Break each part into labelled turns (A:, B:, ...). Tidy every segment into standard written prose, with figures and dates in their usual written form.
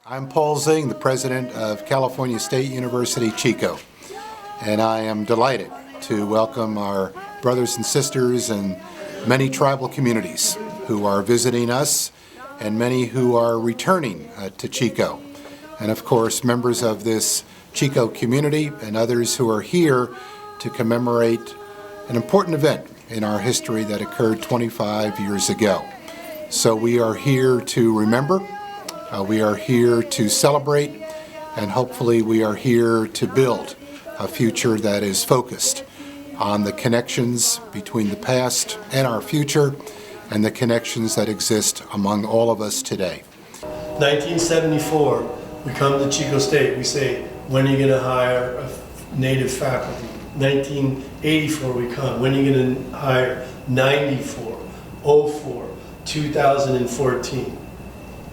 A: I'm Paul Zing, the president of California State University, Chico, and I am delighted to welcome our brothers and sisters and many tribal communities who are visiting us and many who are returning to Chico. And of course, members of this Chico community and others who are here to commemorate an important event in our history that occurred 25 years ago. So we are here to remember, we are here to celebrate, and hopefully we are here to build a future that is focused on the connections between the past and our future and the connections that exist among all of us today.
B: 1974, we come to Chico State, we say, when are you going to hire a native faculty? 1984 we come, when are you going to hire? 94, 04, 2014.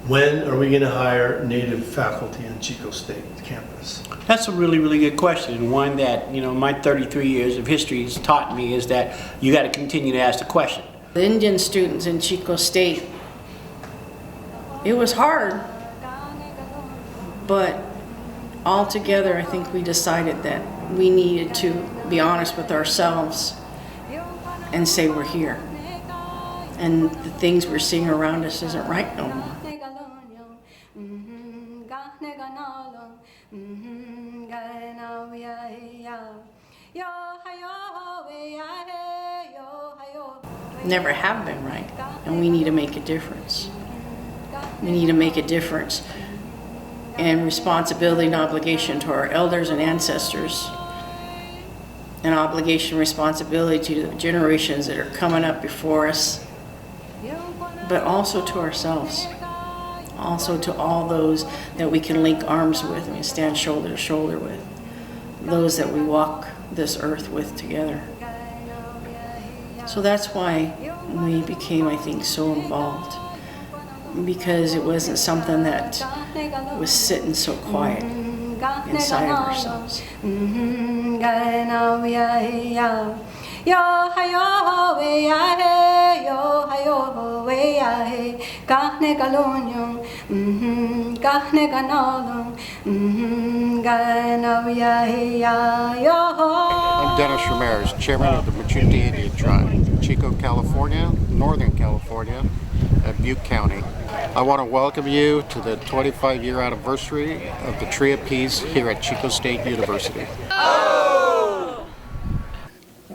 B: When are we going to hire native faculty on Chico State campus?
C: That's a really, really good question, and one that, my 33 years of history has taught me is that you got to continue to ask the question.
D: The Indian students in Chico State, it was hard, but altogether I think we decided that we needed to be honest with ourselves and say we're here. And the things we're seeing around us isn't right no more. Never have been right, and we need to make a difference. We need to make a difference in responsibility and obligation to our elders and ancestors, and obligation and responsibility to the generations that are coming up before us, but also to ourselves, also to all those that we can link arms with and stand shoulder to shoulder with, those that we walk this earth with together. So that's why we became, I think, so involved, because it wasn't something that was sitting so quiet inside of ourselves.
E: I'm Dennis Ramirez, chairman of the Machute Indian Tribe, Chico, California, Northern California, at Butte County. I want to welcome you to the 25-year anniversary of the Tree of Peace here at Chico State University.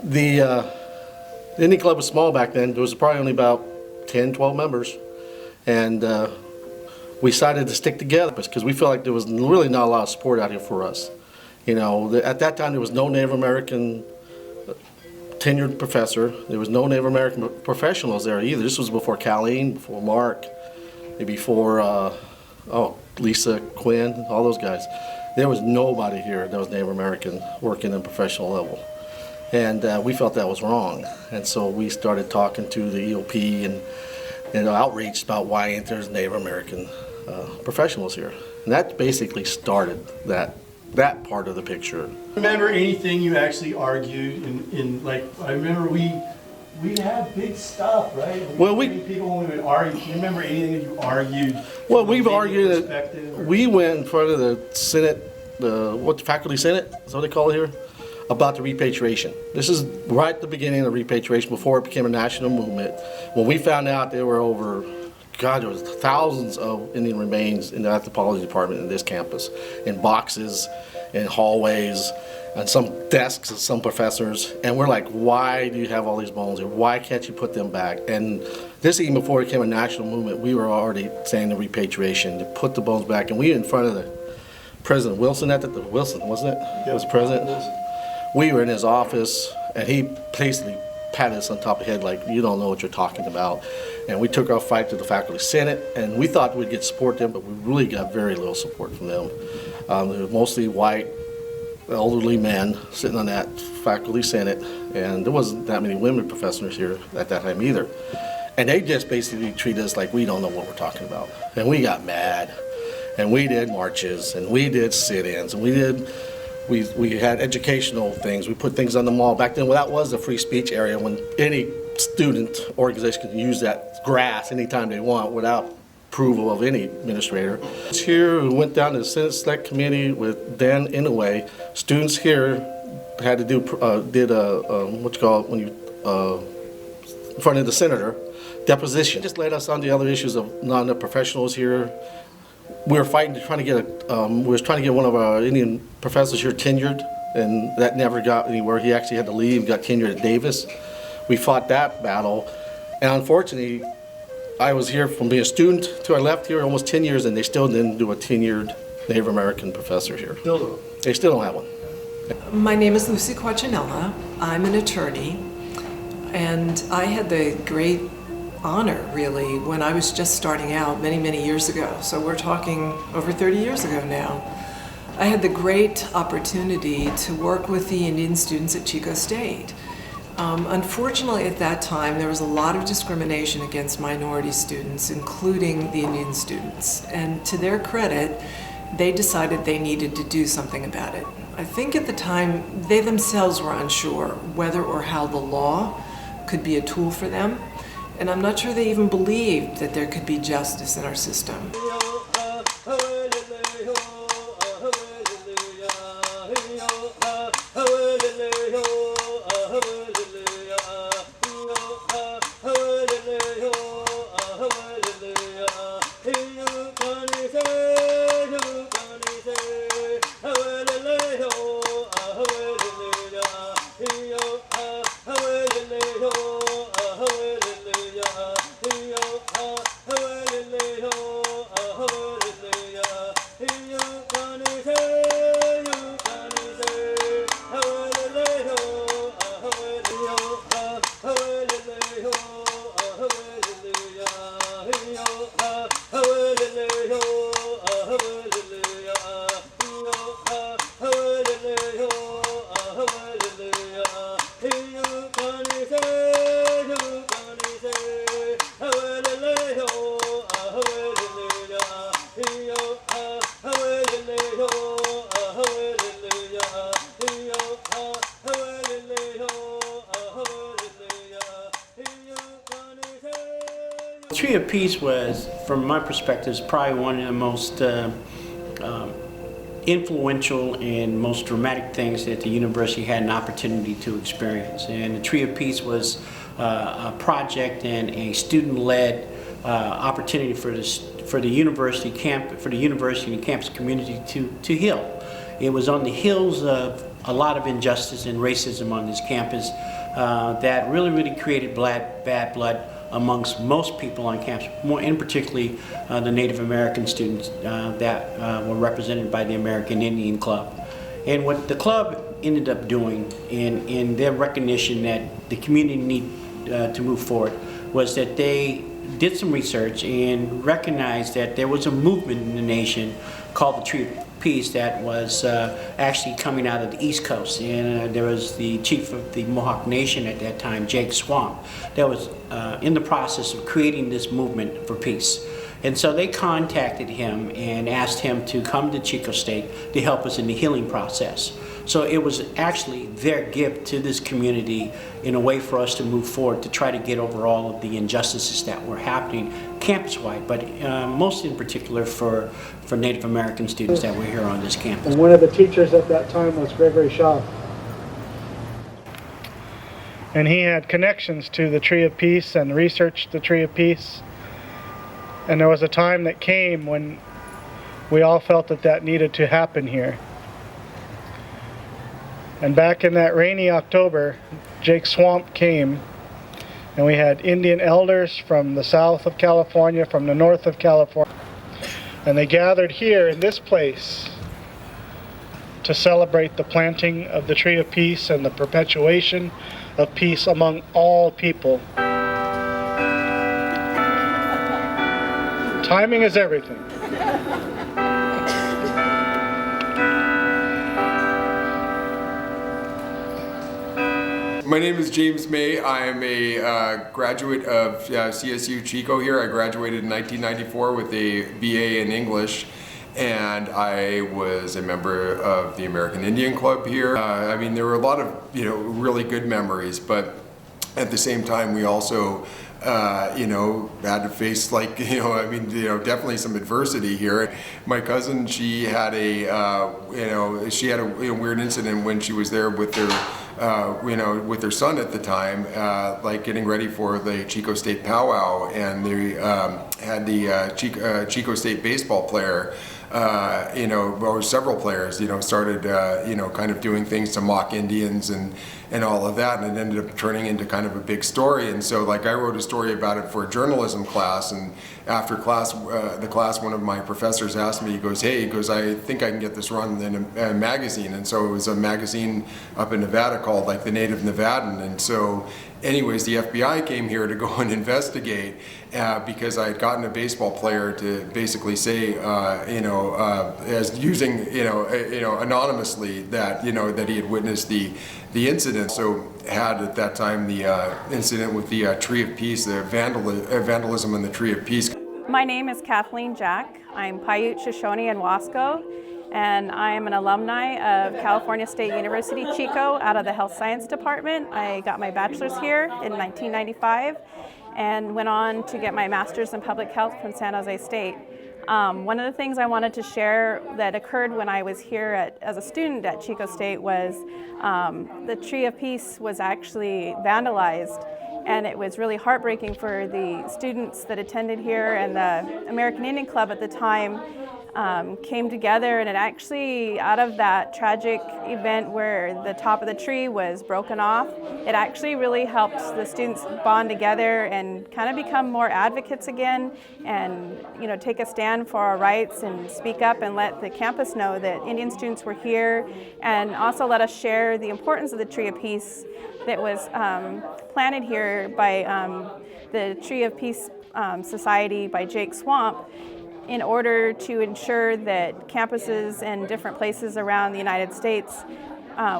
F: The Indian Club was small back then. There was probably only about 10, 12 members. And we decided to stick together because we felt like there was really not a lot of support out here for us. At that time there was no Native American tenured professor. There was no Native American professionals there either. This was before Colleen, before Mark, before Lisa Quinn, all those guys. There was nobody here that was Native American working in professional level. And we felt that was wrong. And so we started talking to the EOP and outreach about why ain't there's Native American professionals here. And that basically started that part of the picture.
B: Remember anything you actually argued in like, I remember we had big stuff, right?
F: Well,
B: people when we would argue. Do you remember anything that you argued?
F: Well, we've argued we went in front of the Senate, the faculty Senate, is what they call it here, about the repatriation. This is right at the beginning of repatriation, before it became a national movement. When we found out there were there was thousands of Indian remains in the anthropology department in this campus, in boxes, in hallways, and some desks of some professors. And we're like, why do you have all these bones here? Why can't you put them back? And this, even before it became a national movement, we were already saying the repatriation, to put the bones back. And we were in front of the President Wilson Wilson, wasn't it?
B: Yeah.
F: It was President. We were in his office, and he basically patted us on top of the head like, you don't know what you're talking about. And we took our fight to the faculty senate, and we thought we'd get support there, but we really got very little support from them. They were mostly white, elderly men sitting on that faculty senate, and there wasn't that many women professors here at that time either. And they just basically treated us like we don't know what we're talking about. And we got mad, and we did marches, and we did sit-ins, and we had educational things. We put things on the mall. Back then, that was a free speech area when any student organization could use that grass anytime they want without approval of any administrator. Here, we went down to the Senate Select Committee with Dan Inouye. Students here had to do, what you call it when you, in front of the senator, deposition. Just led us on the other issues of not enough professionals here. We were fighting to trying to get one of our Indian professors here tenured, and that never got anywhere. He actually had to leave, got tenured at Davis. We fought that battle, and unfortunately, I was here from being a student till I left here almost 10 years, and they still didn't do a tenured Native American professor here. They still don't have one.
G: My name is Lucy Quachinella. I'm an attorney, and I had the great honor, really, when I was just starting out many, many years ago. So we're talking over 30 years ago now. I had the great opportunity to work with the Indian students at Chico State. Unfortunately, at that time, there was a lot of discrimination against minority students, including the Indian students. And to their credit, they decided they needed to do something about it. I think at the time, they themselves were unsure whether or how the law could be a tool for them. And I'm not sure they even believed that there could be justice in our system.
C: Tree of Peace was, from my perspective, is probably one of the most influential and most dramatic things that the university had an opportunity to experience. And the Tree of Peace was a project and a student-led opportunity for the university and campus community to heal. It was on the heels of a lot of injustice and racism on this campus that really created bad blood amongst most people on campus, more in particularly the Native American students that were represented by the American Indian Club. And what the club ended up doing in their recognition that the community needed to move forward was that they did some research and recognized that there was a movement in the nation called the Tree of Peace that was actually coming out of the East Coast. And there was the chief of the Mohawk Nation at that time, Jake Swamp, that was in the process of creating this movement for peace. And so they contacted him and asked him to come to Chico State to help us in the healing process. So it was actually their gift to this community in a way for us to move forward to try to get over all of the injustices that were happening campus-wide, but most in particular for Native American students that were here on this campus.
H: And one of the teachers at that time was Gregory Shaw. And he had connections to the Tree of Peace and researched the Tree of Peace. And there was a time that came when we all felt that needed to happen here. And back in that rainy October, Jake Swamp came, and we had Indian elders from the south of California, from the north of California, and they gathered here in this place to celebrate the planting of the Tree of Peace and the perpetuation of peace among all people. Timing is everything.
I: My name is James May. I am a graduate of CSU Chico here. I graduated in 1994 with a BA in English, and I was a member of the American Indian Club here. I mean, there were a lot of really good memories, but at the same time we also had to face definitely some adversity here. My cousin, she had a weird incident when she was there with with her son at the time, getting ready for the Chico State powwow, and they had the Chico State baseball player, several players, started, kind of doing things to mock Indians and all of that, and it ended up turning into kind of a big story. And so, I wrote a story about it for a journalism class, and after the class, one of my professors asked me, he goes, I think I can get this run in a magazine. And so it was a magazine up in Nevada called The Native Nevadan. And so anyways, the FBI came here to go and investigate because I had gotten a baseball player to basically say, as using, anonymously that, that he had witnessed the incident. So had at that time the incident with the Tree of Peace, the vandalism in the Tree of Peace.
J: My name is Kathleen Jack. I'm Paiute, Shoshone, and Wasco, and I am an alumni of California State University, Chico, out of the Health Science Department. I got my bachelor's here in 1995 and went on to get my master's in public health from San Jose State. One of the things I wanted to share that occurred when I was here as a student at Chico State was the Tree of Peace was actually vandalized, and it was really heartbreaking for the students that attended here, and the American Indian Club at the time came together, and it actually, out of that tragic event where the top of the tree was broken off, it actually really helped the students bond together and kind of become more advocates again, and take a stand for our rights and speak up and let the campus know that Indian students were here, and also let us share the importance of the Tree of Peace that was planted here by the Tree of Peace Society by Jake Swamp, in order to ensure that campuses and different places around the United States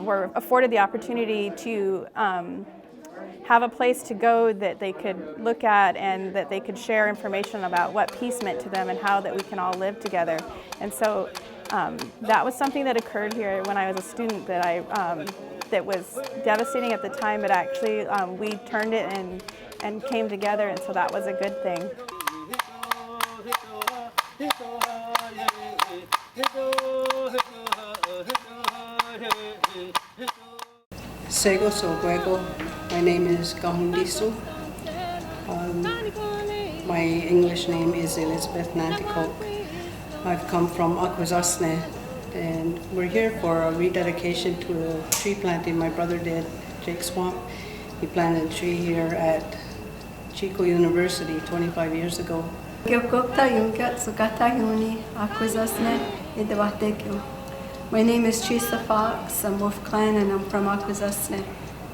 J: were afforded the opportunity to have a place to go that they could look at and that they could share information about what peace meant to them and how that we can all live together. And so that was something that occurred here when I was a student that was devastating at the time, but actually we turned it and came together, and so that was a good thing.
K: Sego Soguego. My name is Kahundisu. My English name is Elizabeth Nanticoke. I've come from Akwesasne, and we're here for a rededication to a tree planting my brother did, Jake Swamp. He planted a tree here at Chico University 25 years ago. My name is Teresa Fox. I'm Wolf Clan, and I'm from Akwesasne,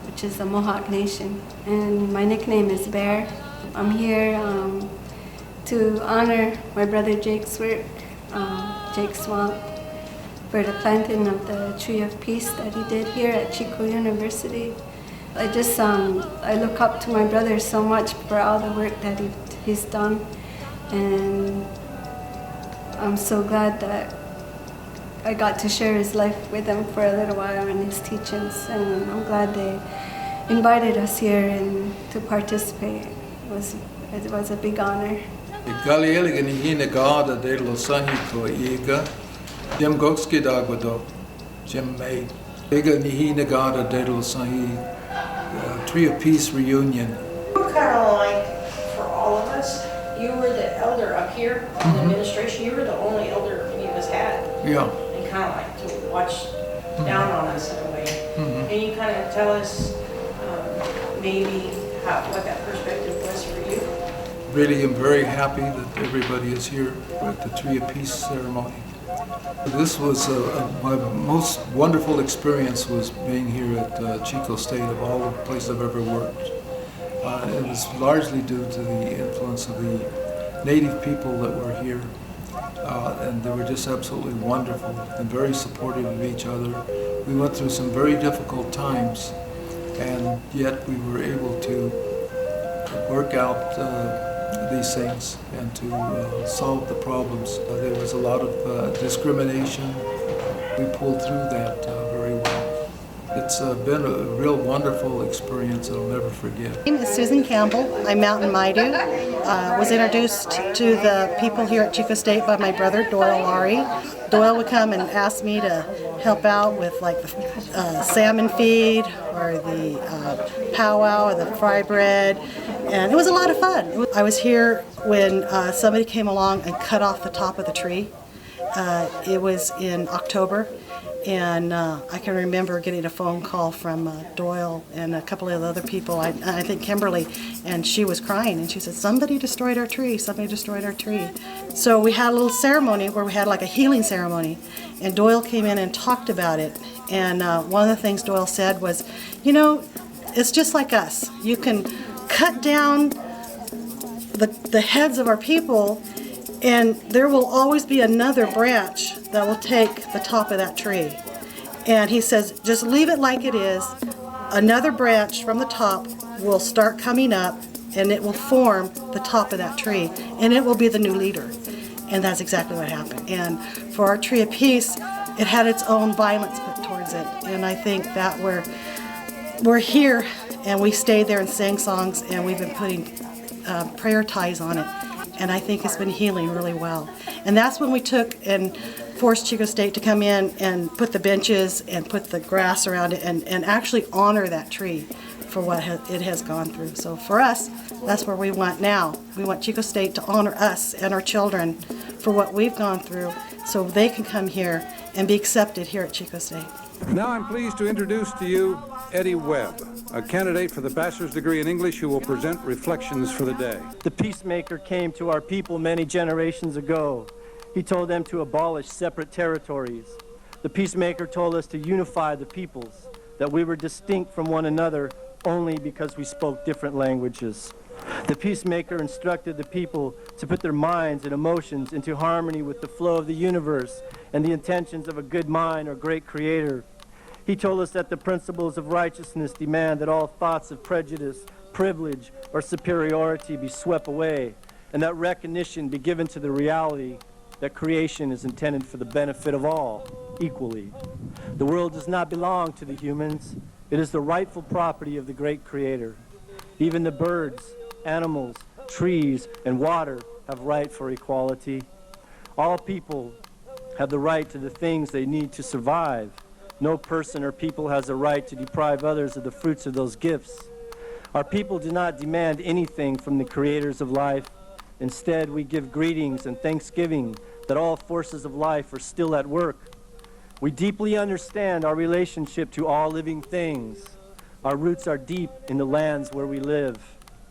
K: which is the Mohawk Nation. And my nickname is Bear. I'm here to honor my brother Jake's work, Jake Swamp, for the planting of the Tree of Peace that he did here at Chico University. I look up to my brother so much for all the work that he's done, and I'm so glad that I got to share his life with him for a little while and his teachings, and I'm glad they invited us here and to participate. It was a big honor.
L: Tree of Peace reunion.
D: Kind of like for all of us, you were the elder up here in the administration. You were the only elder any of us had.
L: Yeah.
D: And kind of like to watch down on us in a way. Can you kind of tell us maybe what that perspective was for you?
L: Really am very happy that everybody is here at the Tree of Peace ceremony. This was my most wonderful experience was being here at Chico State, of all the places I've ever worked. It was largely due to the influence of the native people that were here, and they were just absolutely wonderful and very supportive of each other. We went through some very difficult times, and yet we were able to work out these things and to solve the problems. There was a lot of discrimination. We pulled through that very well. It's been a real wonderful experience I'll never forget.
M: My name is Susan Campbell. I'm Mountain Maidu. Was introduced to the people here at Chico State by my brother Doyle Laurie. Doyle would come and ask me to help out with like the salmon feed or the powwow or the fry bread, and it was a lot of fun. I was here when somebody came along and cut off the top of the tree. It was in October. And I can remember getting a phone call from Doyle and a couple of other people, I think Kimberly, and she was crying and she said, somebody destroyed our tree, somebody destroyed our tree. So we had a little ceremony where we had like a healing ceremony, and Doyle came in and talked about it. And one of the things Doyle said was, you know, it's just like us. You can cut down the heads of our people, and there will always be another branch that will take the top of that tree. And he says, just leave it like it is. Another branch from the top will start coming up, and it will form the top of that tree, and it will be the new leader. And that's exactly what happened. And for our Tree of Peace, it had its own violence put towards it. And I think that we're here, and we stayed there and sang songs, and we've been putting prayer ties on it. And I think it's been healing really well. And that's when we took and forced Chico State to come in and put the benches and put the grass around it and actually honor that tree for what it has gone through. So for us, that's where we want now. We want Chico State to honor us and our children for what we've gone through so they can come here and be accepted here at Chico State.
N: Now I'm pleased to introduce to you Eddie Webb, a candidate for the bachelor's degree in English who will present reflections for the day.
O: The peacemaker came to our people many generations ago. He told them to abolish separate territories. The peacemaker told us to unify the peoples, that we were distinct from one another only because we spoke different languages. The peacemaker instructed the people to put their minds and emotions into harmony with the flow of the universe and the intentions of a good mind or great creator. He told us that the principles of righteousness demand that all thoughts of prejudice, privilege, or superiority be swept away, and that recognition be given to the reality that creation is intended for the benefit of all, equally. The world does not belong to the humans. It is the rightful property of the great creator. Even the birds, animals, trees, and water have right for equality. All people have the right to the things they need to survive. No person or people has a right to deprive others of the fruits of those gifts. Our people do not demand anything from the creators of life. Instead, we give greetings and thanksgiving that all forces of life are still at work. We deeply understand our relationship to all living things. Our roots are deep in the lands where we live.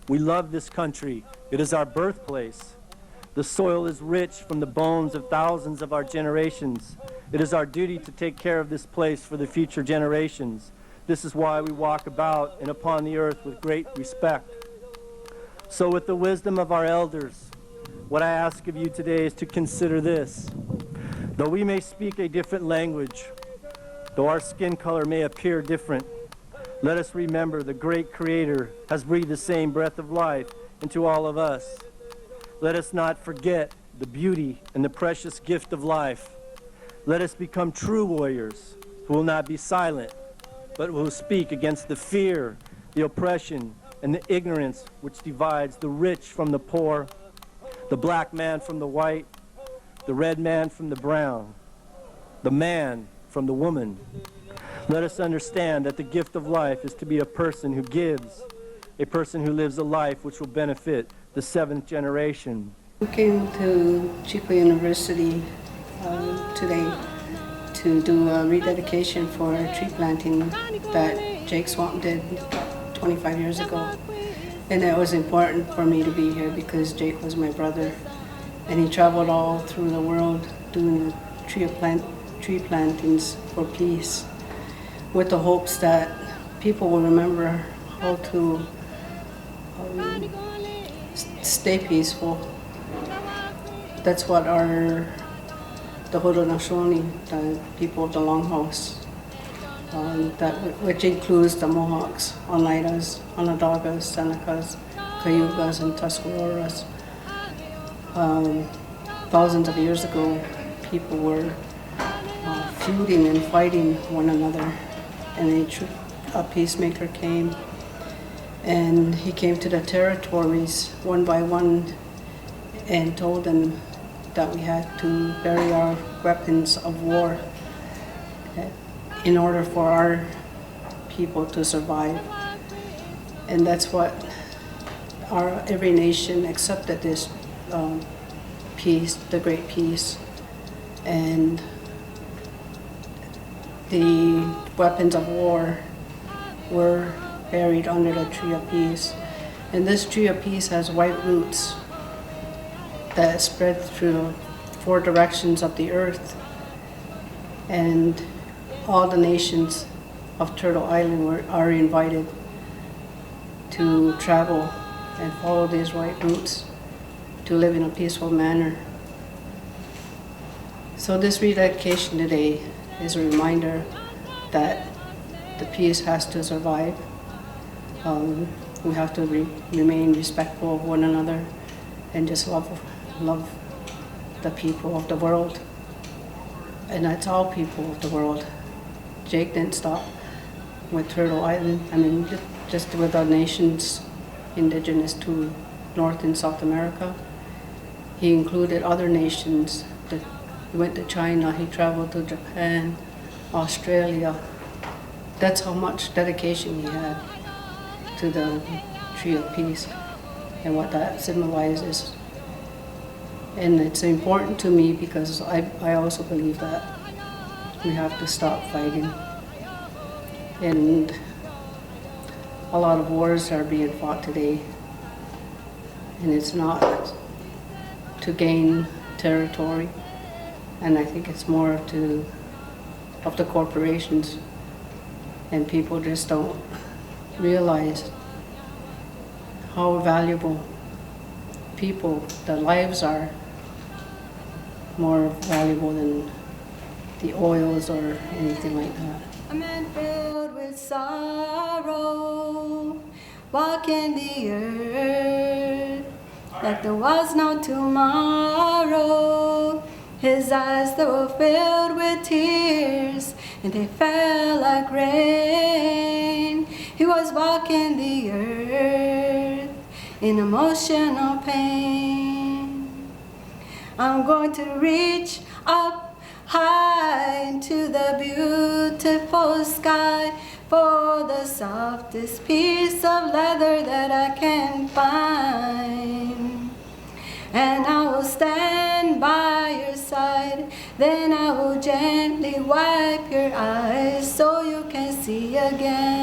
O: We love this country. It is our birthplace. The soil is rich from the bones of thousands of our generations. It is our duty to take care of this place for the future generations. This is why we walk about and upon the earth with great respect. So with the wisdom of our elders, what I ask of you today is to consider this. Though we may speak a different language, though our skin color may appear different, let us remember the great Creator has breathed the same breath of life into all of us. Let us not forget the beauty and the precious gift of life. Let us become true warriors who will not be silent, but will speak against the fear, the oppression, and the ignorance which divides the rich from the poor, the black man from the white, the red man from the brown, the man from the woman. Let us understand that the gift of life is to be a person who gives, a person who lives a life which will benefit the seventh generation.
K: We came to Chico University today to do a rededication for a tree planting that Jake Swamp did 25 years ago. And it was important for me to be here because Jake was my brother, and he traveled all through the world doing tree plantings for peace, with the hopes that people will remember how to stay peaceful. That's what the Haudenosaunee, the people of the Longhouse, which includes the Mohawks, Oneidas, Onondagas, Senecas, Cayugas, and Tuscaroras. Thousands of years ago, people were feuding and fighting one another and a peacemaker came, and he came to the territories one by one and told them that we had to bury our weapons of war in order for our people to survive. And that's what every nation accepted, this peace, the great peace. And the weapons of war were buried under the tree of peace. And this tree of peace has white roots that spread through the 4 directions of the earth. And all the nations of Turtle Island are invited to travel and follow these white roots to live in a peaceful manner. So this rededication today is a reminder that the peace has to survive. We have to remain respectful of one another and just love the people of the world. And that's all people of the world. Jake didn't stop with Turtle Island. I mean, just with our nations indigenous to North and South America. He included other nations. He went to China, he traveled to Japan, Australia. That's how much dedication he had to the Tree of Peace and what that symbolizes. And it's important to me because I also believe that we have to stop fighting. And a lot of wars are being fought today, and it's not to gain territory, and I think it's more of the corporations, and people just don't realize how valuable their lives are, more valuable than the oils or anything like that. A man filled with sorrow, walking the earth like there was no tomorrow. His eyes, they were filled with tears, and they fell like rain. He was walking the earth in emotional pain. I'm going to reach up high into the beautiful sky for the softest piece of leather that I can find. And I will stand by your side, then I will gently wipe your eyes so you can see again.